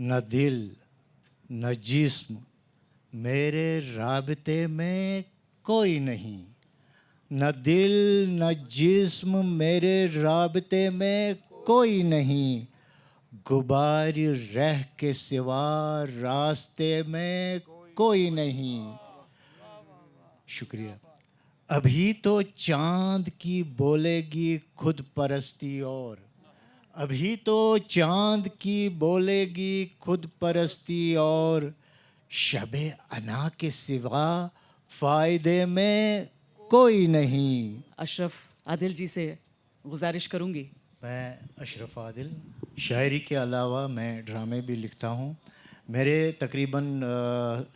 न दिल न जिस्म मेरे राबते में कोई नहीं, न दिल न जिस्म मेरे राबते में कोई नहीं, गुबार रह के सिवा रास्ते में कोई नहीं। शुक्रिया। अभी तो चांद की बोलेगी खुद परस्ती और, अभी तो चांद की बोलेगी खुद परस्ती और, शबे अना के सिवा फ़ायदे में कोई नहीं। अशरफ आदिल जी से गुजारिश करूंगी। मैं अशरफ आदिल, शायरी के अलावा मैं ड्रामे भी लिखता हूँ। मेरे तकरीबन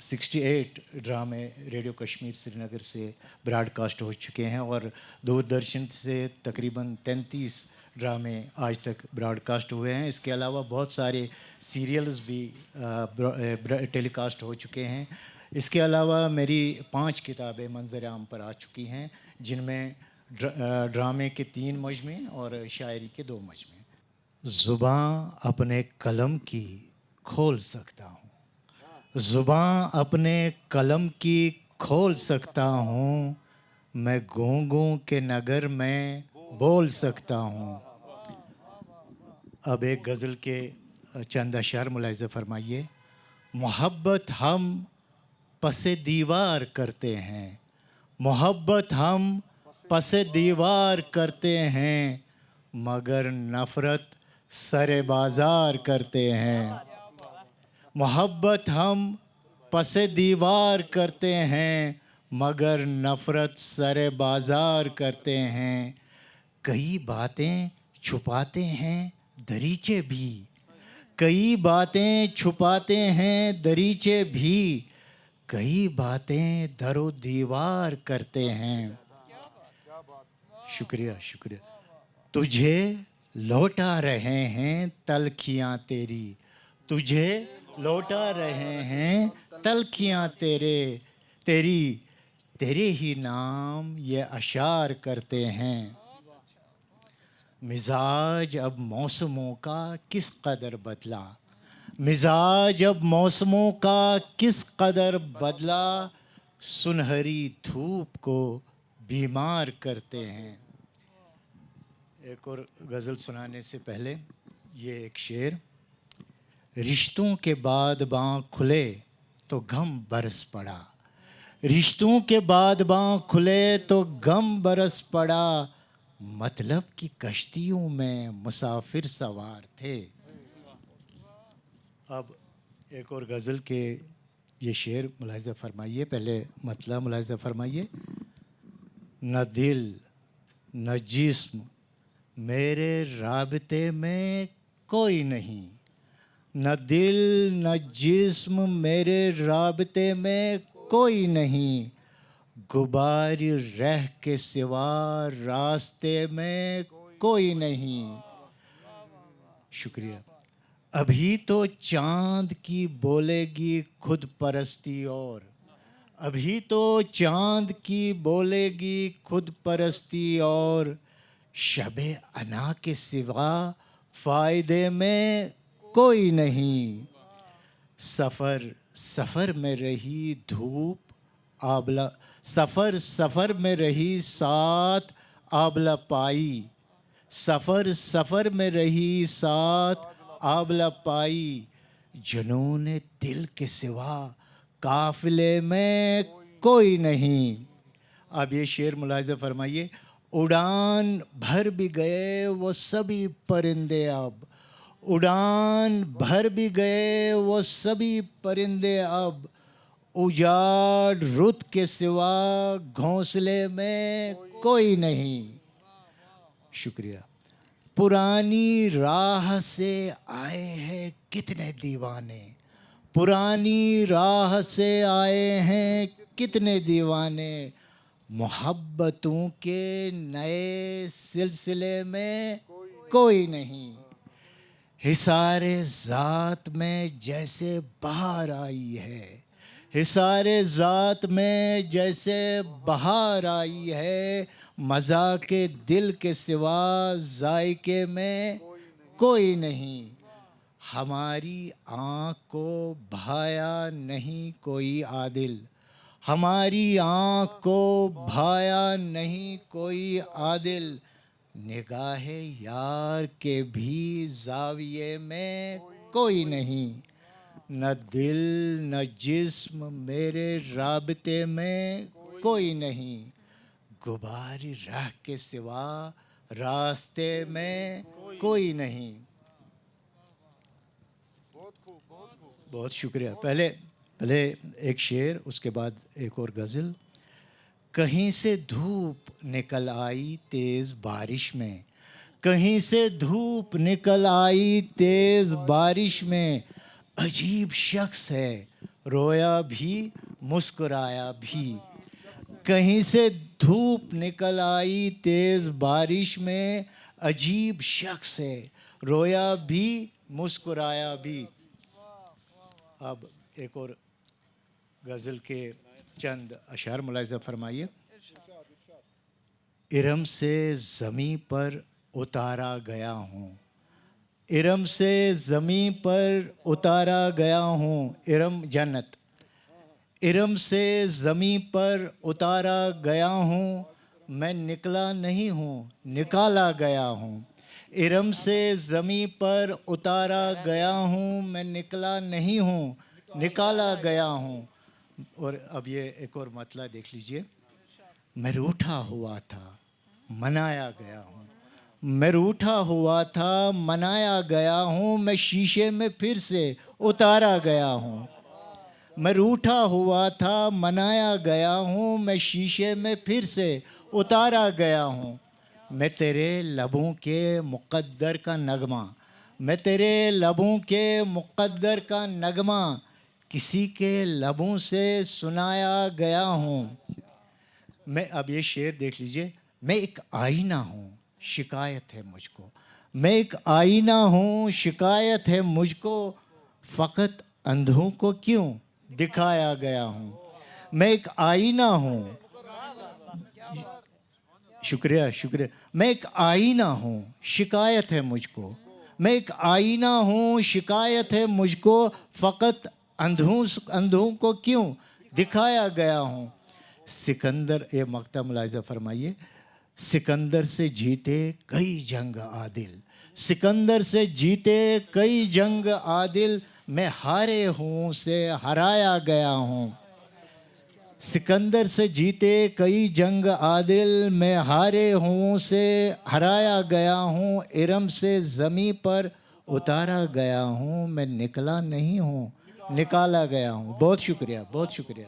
68 ड्रामे रेडियो कश्मीर श्रीनगर से ब्रॉडकास्ट हो चुके हैं और दूरदर्शन से तकरीबन 33 ड्रामे आज तक ब्रॉडकास्ट हुए हैं। इसके अलावा बहुत सारे सीरियल्स भी टेलीकास्ट हो चुके हैं। इसके अलावा मेरी 5 किताबें मंज़र आम पर आ चुकी हैं, जिनमें ड्रामे के 3 मजमे और शायरी के 2 मजमे। ज़ुबान अपने कलम की खोल सकता हूँ, ज़ुबान अपने कलम की खोल सकता हूँ, मैं गूंगों के नगर में बोल सकता हूँ। अब एक गज़ल के चंद अशार मुलाहिज़ा फरमाइए। मोहब्बत हम पसे दीवार करते हैं, मोहब्बत हम पसे दीवार करते हैं, मगर नफ़रत सरे बाज़ार करते हैं। मोहब्बत हम पसे दीवार करते हैं, मगर नफ़रत सरे बाज़ार करते हैं। कई बातें छुपाते हैं दरीचे भी, कई बातें छुपाते हैं दरीचे भी, कई बातें दरो दीवार करते हैं। शुक्रिया शुक्रिया। तुझे लौटा रहे हैं तलखियाँ तेरी, तुझे लौटा रहे हैं तलखियाँ तेरी, तेरे ही नाम ये अशार करते हैं। मिजाज अब मौसमों का किस कदर बदला, मिजाज अब मौसमों का किस कदर बदला, सुनहरी धूप को बीमार करते हैं। एक और गज़ल सुनाने से पहले ये एक शेर। रिश्तों के बाद बाँ खुले तो गम बरस पड़ा, रिश्तों के बाद बाँ खुले तो गम बरस पड़ा, मतलब की कश्तियों में मुसाफिर सवार थे। अब एक और गज़ल के ये शेर मुलाहिज़ा फरमाइए। पहले मतलब मुलाहिज़ा फरमाइए। न दिल न जिस्म मेरे राबते में कोई नहीं, न दिल न जिस्म मेरे राबते में कोई नहीं, गुबार रह के सिवा रास्ते में कोई नहीं। शुक्रिया। अभी तो चांद की बोलेगी खुद परस्ती और, अभी तो चांद की बोलेगी खुद परस्ती और, शबे अना के सिवा फ़ायदे में कोई नहीं। सफ़र सफ़र में रही धूप आबला, सफ़र सफ़र में रही साथ आबला पाई, सफ़र सफ़र में रही साथ आबला पाई, जुनून दिल के सिवा काफ़िले में कोई नहीं। अब ये शेर मुलाहिज़ा फरमाइए। उड़ान भर भी गए वो सभी परिंदे अब, उड़ान भर भी गए वो सभी परिंदे अब, उजाड़ रुत के सिवा घोंसले में कोई नहीं। शुक्रिया। पुरानी राह से आए हैं कितने दीवाने, पुरानी राह से आए हैं कितने दीवाने, मोहब्बतों के नए सिलसिले में कोई नहीं। हिसारे ज़ात में जैसे बहार आई है, हिसारे ज़ात में जैसे बहार आई है, मज़ा के दिल के सिवा जायके में कोई नहीं। ہماری آنکھ کو بھایا نہیں کوئی عادل، ہماری آنکھ کو بھایا نہیں کوئی عادل، نگاہ یار کے بھی زاویے میں کوئی نہیں، نہ دل نہ جسم میرے رابطے میں کوئی نہیں، غبار راہ کے سوا راستے میں کوئی نہیں۔ بہت شکریہ۔ پہلے ایک شعر، اس کے بعد ایک اور غزل۔ کہیں سے دھوپ نکل آئی تیز بارش میں، کہیں سے دھوپ نکل آئی تیز بارش میں، عجیب شخص ہے رویا بھی مسکرایا بھی، کہیں سے دھوپ نکل آئی تیز بارش میں، عجیب شخص ہے رویا بھی مسکرایا بھی۔ اب ایک اور غزل کے چند اشعار ملاحظہ فرمائیے۔ ارم سے زمیں پر اتارا گیا ہوں، ارم سے زمیں پر اتارا گیا ہوں، ارم جنت، ارم سے زمیں پر اتارا گیا ہوں، میں نکلا نہیں ہوں نکالا گیا ہوں، ارم سے زمیں پر اتارا گیا ہوں، میں نکلا نہیں ہوں نکالا گیا ہوں۔ اور اب یہ ایک اور مطلع دیکھ لیجئے۔ میں روٹھا ہوا تھا منایا گیا ہوں، میں روٹھا ہوا تھا منایا گیا ہوں، میں شیشے میں پھر سے اتارا گیا ہوں، میں روٹھا ہوا تھا منایا گیا ہوں، میں شیشے میں پھر سے اتارا گیا ہوں، میں تیرے لبوں کے مقدر کا نغمہ، میں تیرے لبوں کے مقدر کا نغمہ کسی کے لبوں سے سنایا گیا ہوں۔ میں اب یہ شعر دیکھ لیجئے۔ میں ایک آئینہ ہوں شکایت ہے مجھ کو، میں ایک آئینہ ہوں شکایت ہے مجھ کو، فقط اندھوں کو کیوں دکھایا گیا ہوں، میں ایک آئینہ ہوں، شکریہ، میں ایک آئینہ ہوں شکایت ہے مجھ کو، میں ایک آئینہ ہوں شکایت ہے مجھ کو، فقط اندھوں کو کیوں دکھایا گیا ہوں۔ سکندر، یہ مقطع ملاحظہ فرمائیے۔ سکندر سے جیتے کئی جنگ عادل، سکندر سے جیتے کئی جنگ عادل، میں ہارے ہوں سے ہرایا گیا ہوں، سکندر سے جیتے کئی جنگ عادل، میں ہارے ہوں سے ہرایا گیا ہوں، ارم سے زمیں پر اتارا گیا ہوں، میں نکلا نہیں ہوں نکالا گیا ہوں۔ بہت شکریہ، بہت شکریہ۔